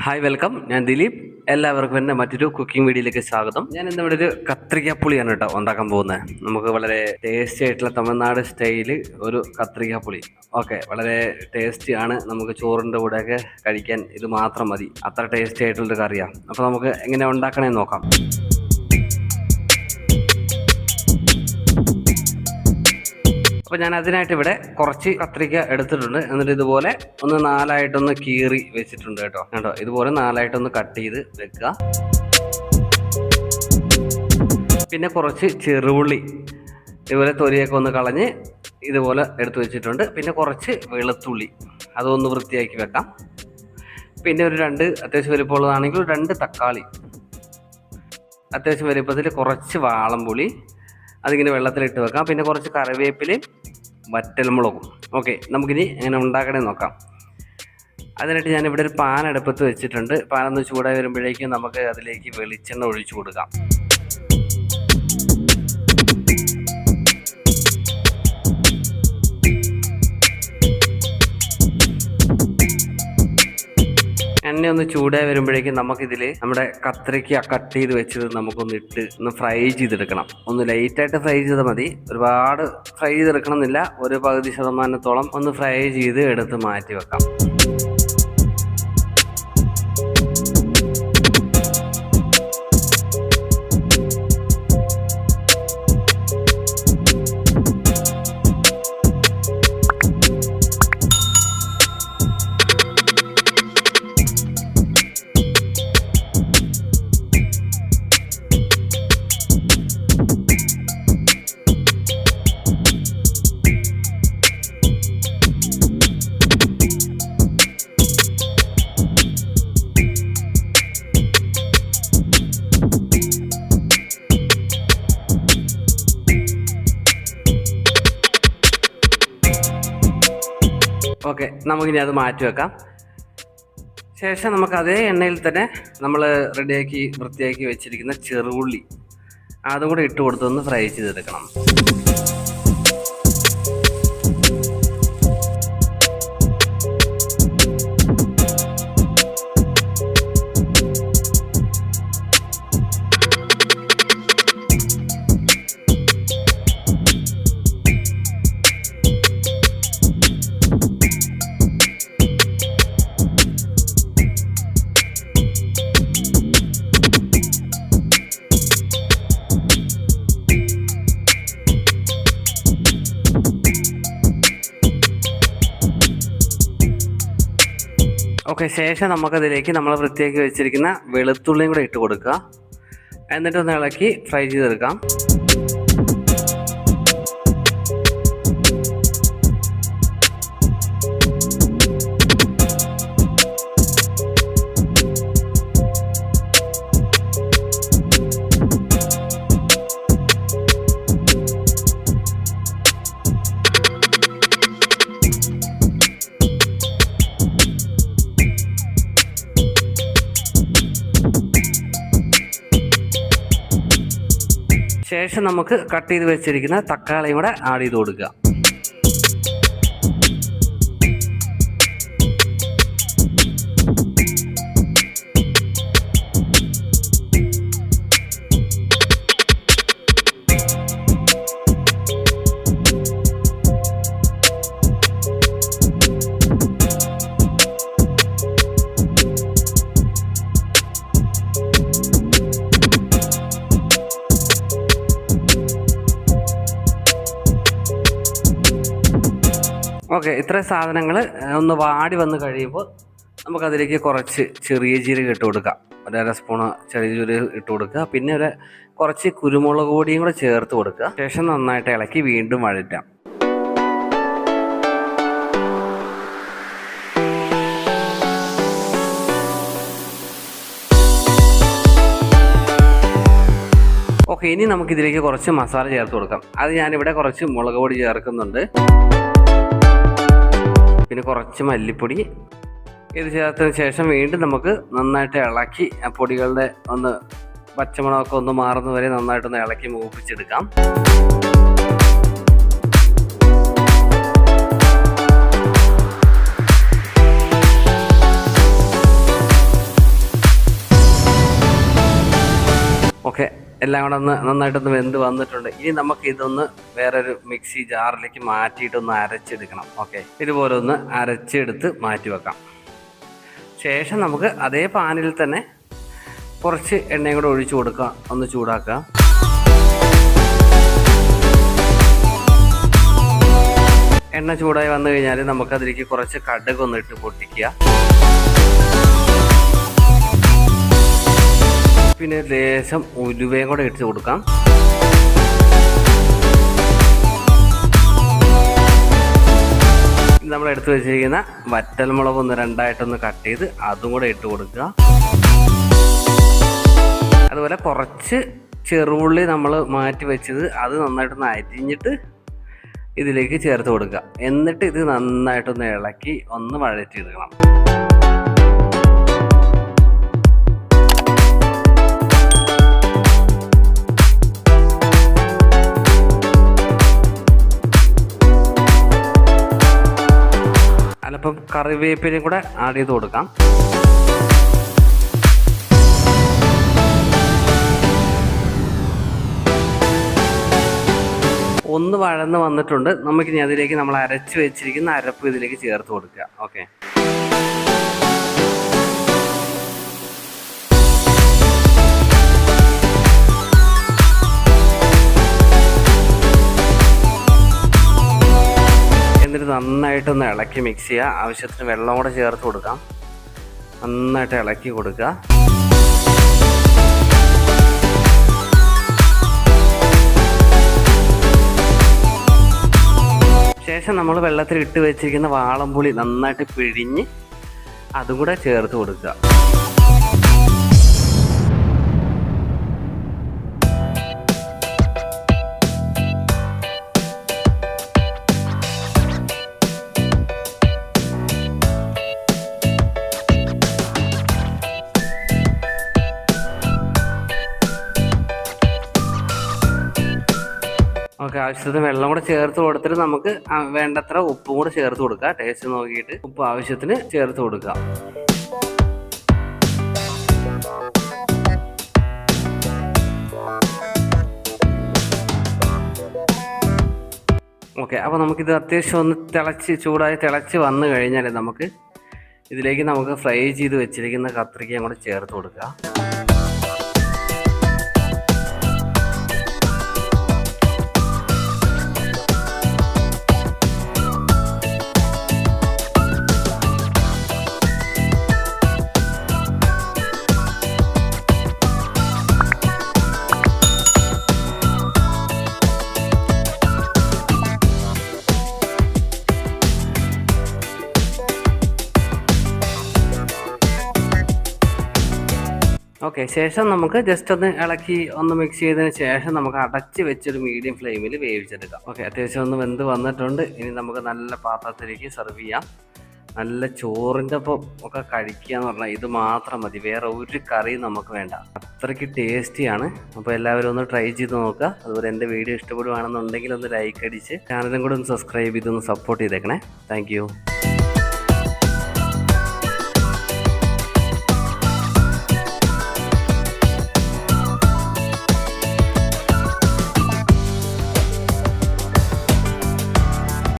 Hi welcome. ഞാൻ ദിലീപ്. എല്ലാവർക്കും എൻ്റെ മറ്റൊരു കുക്കിംഗ് വീഡിയോയിലേക്ക് സ്വാഗതം. ഞാൻ ഇന്നിവിടെ ഒരു കത്രിക്കപ്പുളിയാണ് കേട്ടോ ഉണ്ടാക്കാൻ പോകുന്നത്. നമുക്ക് വളരെ ടേസ്റ്റി ആയിട്ടുള്ള തമിഴ്നാട് സ്റ്റൈല് ഒരു കത്രിക്കപ്പുളി. ഓക്കെ, വളരെ ടേസ്റ്റി ആണ്. നമുക്ക് ചോറിൻ്റെ കൂടെയൊക്കെ കഴിക്കാൻ ഇത് മാത്രം മതി. അത്ര ടേസ്റ്റി ആയിട്ടുള്ളൊരു കറിയാണ്. അപ്പോൾ നമുക്ക് എങ്ങനെ ഉണ്ടാക്കണമെന്ന് നോക്കാം. അപ്പോൾ ഞാൻ അതിനായിട്ട് ഇവിടെ കുറച്ച് കത്രിക്ക എടുത്തിട്ടുണ്ട്. എന്നിട്ട് ഇതുപോലെ ഒന്ന് നാലായിട്ടൊന്ന് കീറി വെച്ചിട്ടുണ്ട് കേട്ടോ. ഇതുപോലെ നാലായിട്ടൊന്ന് കട്ട് ചെയ്ത് വെക്കുക. പിന്നെ കുറച്ച് ചെറുള്ളി ഇതുപോലെ തൊലിയൊക്കെ ഒന്ന് കളഞ്ഞ് ഇതുപോലെ എടുത്തു വെച്ചിട്ടുണ്ട്. പിന്നെ കുറച്ച് വെളുത്തുള്ളി അതൊന്ന് വൃത്തിയാക്കി വെക്കാം. പിന്നെ ഒരു അത്യാവശ്യം വലിപ്പമുള്ളതാണെങ്കിൽ 2 തക്കാളി, അത്യാവശ്യം വലിപ്പത്തിൽ കുറച്ച് വാളംപുളി അതിങ്ങനെ വെള്ളത്തിലിട്ട് വെക്കാം. പിന്നെ കുറച്ച് കറിവേപ്പിലയും വറ്റൽമുളകും. ഓക്കെ, നമുക്കിനി എങ്ങനെ ഉണ്ടാക്കണമെന്ന് നോക്കാം. അതിനായിട്ട് ഞാനിവിടെ ഒരു പാൻ അടുപ്പത്ത് വെച്ചിട്ടുണ്ട്. പാനൊന്ന് ചൂടായി വരുമ്പോഴേക്കും നമുക്ക് അതിലേക്ക് വെളിച്ചെണ്ണ ഒഴിച്ചു കൊടുക്കാം. എണ്ണ ഒന്ന് ചൂടായി വരുമ്പോഴേക്കും നമുക്കിതിൽ നമ്മുടെ കത്രിക്ക കട്ട് ചെയ്ത് വെച്ചത് നമുക്കൊന്ന് ഇട്ട് ഒന്ന് ഫ്രൈ ചെയ്തെടുക്കണം. ഒന്ന് ലൈറ്റായിട്ട് ഫ്രൈ ചെയ്താൽ മതി, ഒരുപാട് ഫ്രൈ ചെയ്തെടുക്കണം എന്നില്ല. ഒരു പകുതി ശതമാനത്തോളം ഒന്ന് ഫ്രൈ ചെയ്ത് എടുത്ത് മാറ്റി വെക്കാം. ഓക്കെ, നമുക്കിനി അത് മാറ്റി വെക്കാം. ശേഷം നമുക്ക് അതേ എണ്ണയിൽ തന്നെ നമ്മൾ വൃത്തിയാക്കി വെച്ചിരിക്കുന്ന ചെറുള്ളി അതും കൂടെ ഇട്ട് കൊടുത്തൊന്ന് ഫ്രൈ ചെയ്തെടുക്കണം. ഓക്കെ, ശേഷം നമുക്കതിലേക്ക് നമ്മൾ വൃത്തിയാക്കി വെച്ചിരിക്കുന്ന വെളുത്തുള്ളിയും കൂടെ ഇട്ട് കൊടുക്കുക. എന്നിട്ടൊന്ന് ഇളക്കി ഫ്രൈ ചെയ്തെടുക്കാം. ശേഷം നമുക്ക് കട്ട് ചെയ്ത് വെച്ചിരിക്കുന്ന തക്കാളിയും കൂടെ ആഡ് ചെയ്ത് കൊടുക്കുക. ഓക്കെ, ഇത്രയും സാധനങ്ങൾ ഒന്ന് വാടി വന്ന് കഴിയുമ്പോൾ നമുക്കതിലേക്ക് കുറച്ച് ചെറിയ ജീരകം ഇട്ട് കൊടുക്കാം. 1.5 സ്പൂണ് ചെറിയ ജീരകം ഇട്ട് കൊടുക്കുക. പിന്നെ കുറച്ച് കുരുമുളക് പൊടിയും കൂടെ ചേർത്ത് കൊടുക്കുക. ശേഷം നന്നായിട്ട് ഇളക്കി വീണ്ടും വഴറ്റാം. ഓക്കെ, ഇനി നമുക്കിതിലേക്ക് കുറച്ച് മസാല ചേർത്ത് കൊടുക്കാം. അത് ഞാനിവിടെ കുറച്ച് മുളക് പൊടി ചേർക്കുന്നുണ്ട്. പിന്നെ കുറച്ച് മല്ലിപ്പൊടി ഇത് ചേർത്തതിന് ശേഷം വീണ്ടും നമുക്ക് നന്നായിട്ട് ഇളക്കി ആ പൊടികളുടെ പച്ചമണമൊക്കെ ഒന്ന് മാറുന്നവരെ നന്നായിട്ടൊന്ന് ഇളക്കി മൂപ്പിച്ചെടുക്കാം. ഓക്കെ, എല്ലാം കൂടെ നന്നായിട്ടൊന്ന് വെന്ത് വന്നിട്ടുണ്ട്. ഇനി നമുക്ക് ഇതൊന്ന് വേറൊരു മിക്സി ജാറിലേക്ക് മാറ്റിയിട്ടൊന്ന് അരച്ചെടുക്കണം. ഓക്കെ, ഇതുപോലെ ഒന്ന് അരച്ചെടുത്ത് മാറ്റി വെക്കാം. ശേഷം നമുക്ക് അതേ പാനിൽ തന്നെ കുറച്ച് എണ്ണയും കൂടെ ഒഴിച്ചു കൊടുക്കുക, ഒന്ന് ചൂടാക്കുക. എണ്ണ ചൂടായി വന്നു കഴിഞ്ഞാൽ നമുക്കതിലേക്ക് കുറച്ച് കടുകൊന്ന് ഇട്ട് പൊട്ടിക്കുക. പിന്നെ ലേശം ഉലുവയും കൂടെ ഇട്ട് കൊടുക്കാം. നമ്മൾ എടുത്തു വെച്ചിരിക്കുന്ന വറ്റൽമുളക് ഒന്ന് രണ്ടായിട്ടൊന്ന് കട്ട് ചെയ്ത് അതും കൂടെ ഇട്ട് കൊടുക്കുക. അതുപോലെ കുറച്ച് ചെറുള്ളി നമ്മൾ മാറ്റി വെച്ചത് അത് നന്നായിട്ടൊന്ന് അരിഞ്ഞിട്ട് ഇതിലേക്ക് ചേർത്ത് കൊടുക്കുക. എന്നിട്ട് ഇത് നന്നായിട്ടൊന്ന് ഇളക്കി ഒന്ന് വഴറ്റിയെടുക്കണം. അല്പം കറിവേപ്പിലയും കൂടെ ആഡ് ചെയ്ത് കൊടുക്കാം. ഒന്ന് വഴന്ന് വന്നിട്ടുണ്ട്. നമുക്കിനി അതിലേക്ക് നമ്മൾ അരച്ച് വെച്ചിരിക്കുന്ന അരപ്പ് ഇതിലേക്ക് ചേർത്ത് കൊടുക്കുക. ഓക്കെ, എന്നിട്ട് നന്നായിട്ടൊന്ന് ഇളക്കി മിക്സ് ചെയ്യുക. ആവശ്യത്തിന് വെള്ളം കൂടെ ചേർത്ത് കൊടുക്കാം. നന്നായിട്ട് ഇളക്കി കൊടുക്കുക. ശേഷം നമ്മൾ വെള്ളത്തിൽ ഇട്ട് വെച്ചിരിക്കുന്ന വാളംപുളി നന്നായിട്ട് പിഴിഞ്ഞ് അതും കൂടെ ചേർത്ത് കൊടുക്കുക. ഓക്കെ, ആവശ്യത്തിന് വെള്ളം കൂടെ ചേർത്ത് കൊടുത്തിട്ട് നമുക്ക് വേണ്ടത്ര ഉപ്പും കൂടെ ചേർത്ത് കൊടുക്കുക. ടേസ്റ്റ് നോക്കിയിട്ട് ഉപ്പ് ആവശ്യത്തിന് ചേർത്ത് കൊടുക്കുക. ഓക്കെ, അപ്പോൾ നമുക്കിത് അത്യാവശ്യം ഒന്ന് ചൂടായി തിളച്ച് വന്നു കഴിഞ്ഞാൽ നമുക്ക് ഇതിലേക്ക് ഫ്രൈ ചെയ്ത് വെച്ചിരിക്കുന്ന കത്രിക്കയും കൂടെ ചേർത്ത് കൊടുക്കുക. ഓക്കെ, ശേഷം നമുക്ക് ജസ്റ്റ് ഒന്ന് ഇളക്കി ഒന്ന് മിക്സ് ചെയ്തതിന് ശേഷം നമുക്ക് അടച്ച് വെച്ചൊരു മീഡിയം ഫ്ലെയിമിൽ വേവിച്ചെടുക്കാം. ഓക്കെ, അത്യാവശ്യം ഒന്ന് വെന്ത് വന്നിട്ടുണ്ട്. ഇനി നമുക്ക് നല്ല പാത്രത്തിലേക്ക് സെർവ് ചെയ്യാം. നല്ല ചോറിൻ്റെ ഒപ്പം ഒക്കെ കഴിക്കുക എന്ന് പറഞ്ഞാൽ ഇത് മാത്രം മതി, വേറെ ഒരു കറിയും നമുക്ക് വേണ്ട. അത്രയ്ക്ക് ടേസ്റ്റിയാണ്. അപ്പോൾ എല്ലാവരും ഒന്ന് ട്രൈ ചെയ്ത് നോക്കുക. അതുപോലെ എൻ്റെ വീഡിയോ ഇഷ്ടപ്പെടുകയാണെന്നുണ്ടെങ്കിൽ ഒന്ന് ലൈക്ക് അടിച്ച് ചാനലും കൂടെ ഒന്ന് സബ്സ്ക്രൈബ് ചെയ്തൊന്ന് സപ്പോർട്ട് ചെയ്തേക്കണേ. താങ്ക്